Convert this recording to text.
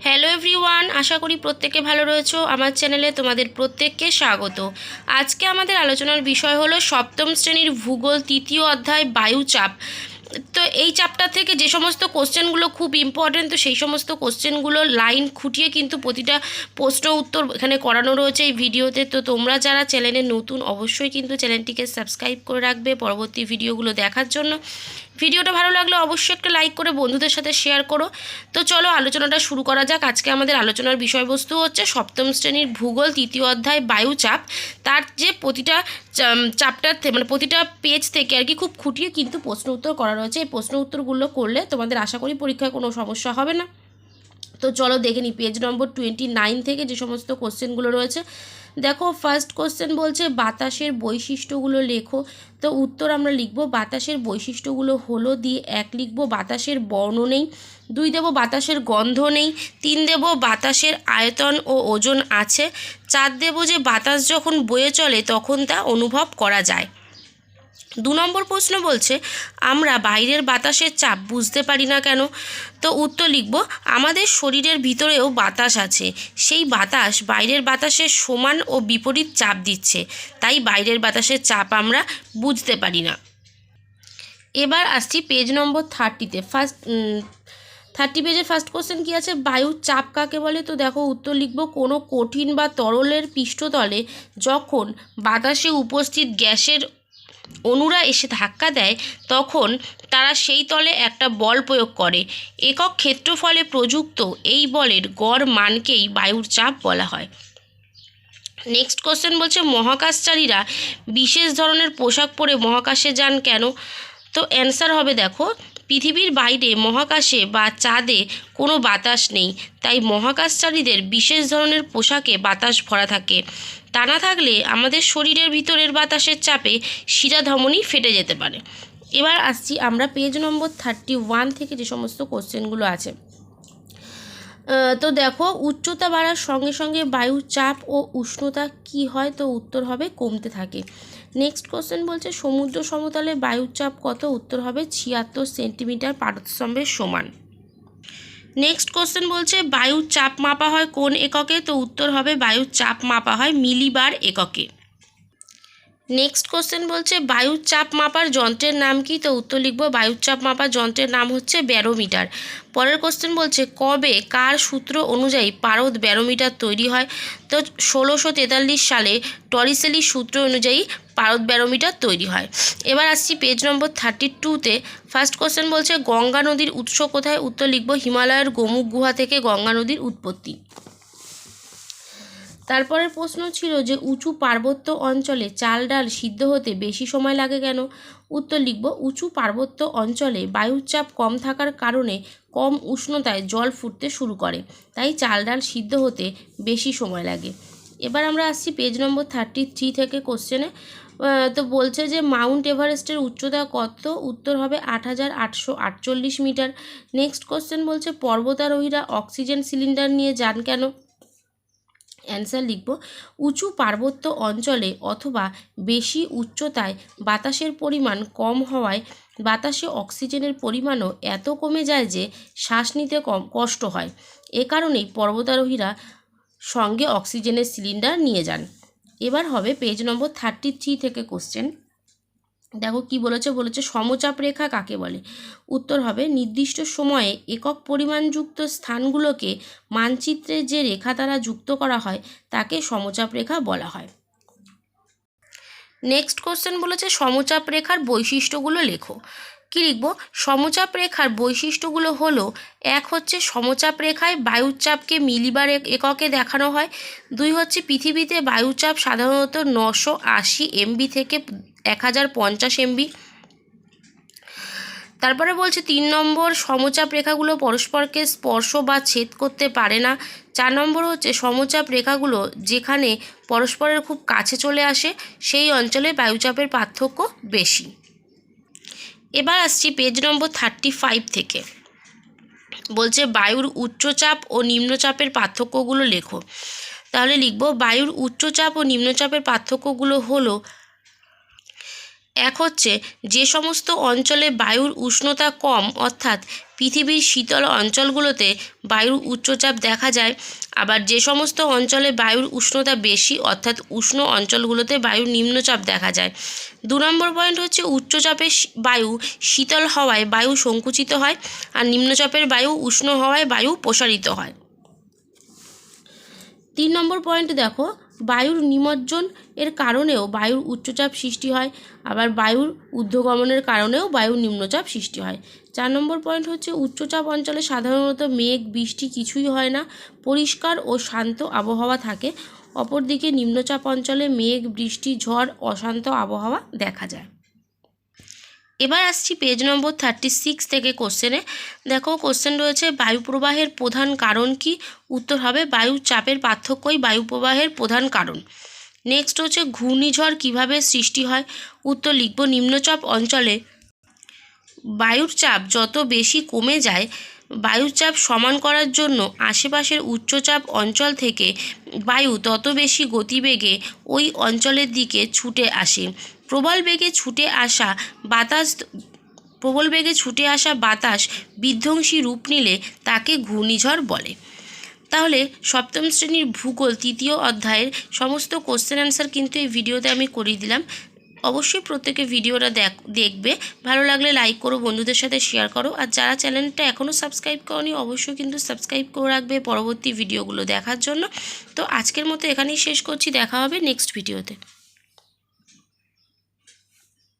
Hello everyone, আশা করি প্রত্যেকে ভালো রয়েছো। আমার চ্যানেলে তোমাদের প্রত্যেককে স্বাগত। আজকে আমাদের আলোচনার বিষয় হলো সপ্তম শ্রেণীর ভূগোল তৃতীয় অধ্যায় বায়ুচাপ। তো এই চ্যাপ্টার থেকে যে সমস্ত কোশ্চেনগুলো খুব ইম্পর্টেন্ট, তো সেই সমস্ত কোশ্চেনগুলো লাইন খুঁটিয়ে কিন্তু প্রতিটা প্রশ্ন উত্তর এখানে করানো রয়েছে এই ভিডিওতে। তো তোমরা যারা চ্যানেলে নতুন অবশ্যই কিন্তু চ্যানেলটিকে সাবস্ক্রাইব করে রাখবে পরবর্তী ভিডিওগুলো দেখার জন্য। ভিডিওটা ভালো লাগলে অবশ্যই একটা লাইক করে বন্ধুদের সাথে শেয়ার করো। তো চলো আলোচনাটা শুরু করা যাক। আজকে আমাদের আলোচনার বিষয়বস্তু হচ্ছে সপ্তম শ্রেণীর ভূগোল তৃতীয় অধ্যায় বায়ুচাপ। তার যে প্রতিটা চ্যাপ্টার মানে প্রতিটা পেজ থেকে আর কি খুব খুঁটিয়ে কিন্তু প্রশ্ন উত্তর করা রয়েছে। এই প্রশ্ন উত্তরগুলো করলে তোমাদের আশা করি পরীক্ষায় কোনো সমস্যা হবে না। তো চলো দেখে নিই পেজ নম্বর 29 থেকে যে সমস্ত কোশ্চেনগুলো রয়েছে। দেখো, ফার্স্ট কোশ্চেন বলছে বাতাসের বৈশিষ্ট্যগুলো লেখো। তো উত্তর আমরা লিখব বাতাসের বৈশিষ্ট্যগুলো হলো দিয়ে 1 লিখব বাতাসের বর্ণ নেই, 2 দেব বাতাসের গন্ধ নেই, 3 দেব বাতাসের আয়তন ও ওজন আছে, 4 দেব যে বাতাস যখন বয়ে চলে তখন তা অনুভব করা যায়। 2 নম্বর প্রশ্ন বলছে আমরা বাইরের বাতাসের চাপ বুঝতে পারি না কেন। তো উত্তর লিখব আমাদের শরীরের ভিতরেও বাতাস আছে, সেই বাতাস বাইরের বাতাসের সমান ও বিপরীত চাপ দিচ্ছে, তাই বাইরের বাতাসের চাপ আমরা বুঝতে পারি না। এবার আসছি পেজ নম্বর 30-তে। 30 পেজে ফার্স্ট কোশ্চেন কী আছে, বায়ুর চাপ কাকে বলে। তো দেখো উত্তর লিখব কোনো কঠিন বা তরলের পৃষ্ঠতলে যখন বাতাসে উপস্থিত গ্যাসের অণুরা এসে ধাক্কা দেয় তখন তারা সেই তলে একটা বল প্রয়োগ করে। একক ক্ষেত্রফলে প্রযুক্ত এই বলের গড় মানকেই বায়ুর চাপ বলা হয়। নেক্সট কোশ্চেন বলছে মহাকাশচারীরা বিশেষ ধরনের পোশাক পরে মহাকাশে যান কেন। তো অ্যান্সার হবে দেখো, পৃথিবীর বাইরে মহাকাশে বা চাঁদে কোনো বাতাস নেই, তাই মহাকাশচারীদের বিশেষ ধরনের পোশাকে বাতাস ভরা থাকে। তা না থাকলে আমাদের শরীরের ভিতরের বাতাসের চাপে শিরাধমনী ফেটে যেতে পারে। এবার আসছি আমরা পেজ নম্বর 31 থেকে যে সমস্ত কোশ্চেনগুলো আছে। তো দেখো, উচ্চতা বাড়ার সঙ্গে সঙ্গে বায়ুর চাপ ও উষ্ণতা কি হয়। তো উত্তর হবে কমতে থাকে। নেক্সট কোশ্চেন বলছে সমুদ্র সমতলে বায়ুর চাপ কত। উত্তর হবে 76 সেন্টিমিটার পারস্তম্ভের সমান। নেক্সট কোশ্চেন বলছে বায়ুর চাপ মাপা হয় কোন এককে। তো উত্তর হবে বায়ুর চাপ মাপা হয় মিলিবার এককে। নেক্সট কোশ্চেন বলছে বায়ুর চাপ মাপার যন্ত্রের নাম কি। তো উত্তর লিখব বায়ুর চাপ মাপার যন্ত্রের নাম হচ্ছে ব্যারোমিটার। পরের কোশ্চেন বলছে কবে কার সূত্র অনুযায়ী পারদ ব্যারোমিটার তৈরি হয়। তো 1643 সালে টরিসেলির সূত্র অনুযায়ী পারদ ব্যারোমিটার তৈরি হয়। এবার আসছি পেজ নম্বর 32-তে। ফার্স্ট কোশ্চেন বলছে গঙ্গা নদীর উৎস কোথায়। উত্তর লিখব হিমালয়ের গোমুখ গুহা থেকে গঙ্গা নদীর উৎপত্তি। তারপরের প্রশ্ন ছিল যে উঁচু পার্বত্য অঞ্চলে চাল ডাল সিদ্ধ হতে বেশি সময় লাগে কেন। উত্তর লিখব উঁচু পার্বত্য অঞ্চলে বায়ুর চাপ কম থাকার কারণে কম উষ্ণতায় জল ফুটতে শুরু করে, তাই চাল ডাল সিদ্ধ হতে বেশি সময় লাগে। এবার আমরা আসছি পেজ নম্বর 33 থেকে কোশ্চেনে। তো বলছে যে মাউন্ট এভারেস্টের উচ্চতা কত। উত্তর হবে 8848 মিটার। নেক্সট কোশ্চেন বলছে পর্বতারোহীরা অক্সিজেন সিলিন্ডার নিয়ে যান কেন। অ্যান্সার লিখব উঁচু পার্বত্য অঞ্চলে অথবা বেশি উচ্চতায় বাতাসের পরিমাণ কম হওয়ায় বাতাসে অক্সিজেনের পরিমাণও এত কমে যায় যে শ্বাস নিতে কষ্ট হয়। এ কারণেই পর্বতারোহীরা সঙ্গে অক্সিজেনের সিলিন্ডার নিয়ে যান। এবার হবে পেজ নম্বর 33 থেকে কোশ্চেন। দেখো কি বলেছে সমচাপ রেখা কাকে বলে। উত্তর হবে নির্দিষ্ট সময়ে একক পরিমাণযুক্ত স্থানগুলোকে মানচিত্রে যে রেখা দ্বারা যুক্ত করা হয় তাকে সমচাপ রেখা বলা হয়। নেক্সট কোশ্চেন বলেছে সমচাপ রেখার বৈশিষ্ট্যগুলো লেখো। কি লিখব, সমচাপ রেখার বৈশিষ্ট্যগুলো হলো 1 হচ্ছে সমচাপ রেখায় বায়ুর চাপকে মিলিবার এককে দেখানো হয়। 2 হচ্ছে পৃথিবীতে বায়ুর চাপ সাধারণত 980 MB থেকে 1050 MB। তারপরে বলছে 3 নম্বর সমচাপ রেখাগুলো পরস্পরকে স্পর্শ বা ছেদ করতে পারে না। 4 নম্বর হচ্ছে সমচাপ রেখাগুলো যেখানে পরস্পরের খুব কাছে চলে আসে সেই অঞ্চলে বায়ুচাপের পার্থক্য বেশি। এবার আসছি পেজ নম্বর 35 থেকে। বলছে বায়ুর উচ্চচাপ ও নিম্নচাপের পার্থক্যগুলো লেখো। তাহলে লিখব বায়ুর উচ্চচাপ ও নিম্নচাপের পার্থক্যগুলো হলো এক হচ্ছে যে সমস্ত অঞ্চলে বায়ুর উষ্ণতা কম, অর্থাৎ পৃথিবীর শীতল অঞ্চলগুলোতে বায়ুর উচ্চচাপ দেখা যায়। আবার যে সমস্ত অঞ্চলে বায়ুর উষ্ণতা বেশি, অর্থাৎ উষ্ণ অঞ্চলগুলোতে বায়ুর নিম্নচাপ দেখা যায়। 2 নম্বর পয়েন্ট হচ্ছে উচ্চচাপের বায়ু শীতল হওয়ায় বায়ু সংকুচিত হয়, আর নিম্নচাপের বায়ু উষ্ণ হওয়ায় বায়ু প্রসারিত হয়। 3 নম্বর পয়েন্ট দেখো, বায়ুর নিমজ্জন এর কারণেও বায়ুর উচ্চচাপ সৃষ্টি হয়, আবার বায়ুর ঊর্ধ্বগমনের কারণেও বায়ুর নিম্নচাপ সৃষ্টি হয়। 4 নম্বর পয়েন্ট হচ্ছে উচ্চচাপ অঞ্চলে সাধারণত মেঘ বৃষ্টি কিছুই হয় না, পরিষ্কার ও শান্ত আবহাওয়া থাকে। অপরদিকে নিম্নচাপ অঞ্চলে মেঘ বৃষ্টি ঝড় অশান্ত আবহাওয়া দেখা যায়। এবার আসছি পেজ নম্বর 36 থেকে কোশ্চেনে। দেখো কোশ্চেন রয়েছে, বায়ু প্রবাহের প্রধান কারণ কি? উত্তর হবে বায়ু চাপের পার্থক্যই বায়ু প্রবাহের প্রধান কারণ। নেক্সট হচ্ছে ঘূর্ণিঝড় কিভাবে সৃষ্টি হয়? উত্তর লিখব নিম্নচাপ অঞ্চলে বায়ুর চাপ যত বেশি কমে যায়, বায়ুর চাপ সমান করার জন্য আশেপাশের উচ্চচাপ অঞ্চল থেকে বায়ু তত বেশি গতিবেগে ওই অঞ্চলের দিকে ছুটে আসে। প্রবল বেগে ছুটে আসা বাতাস বিধ্বংসী রূপ নিলে তাকে ঘূর্ণিঝড় বলে। তাহলে সপ্তম শ্রেণীর ভূগোল 3য় অধ্যায়ের সমস্ত কোশ্চেন অ্যান্সার কিন্তু এই ভিডিওতে আমি করিয়ে দিলাম। অবশ্যই প্রত্যেকে ভিডিওটা দেখবে, ভালো লাগলে লাইক করো, বন্ধুদের সাথে শেয়ার করো, আর যারা চ্যানেলটা এখনও সাবস্ক্রাইব করোনি অবশ্যই কিন্তু সাবস্ক্রাইব করে রাখবে পরবর্তী ভিডিওগুলো দেখার জন্য। তো আজকের মতো এখানেই শেষ করছি, দেখা হবে নেক্সট ভিডিওতে।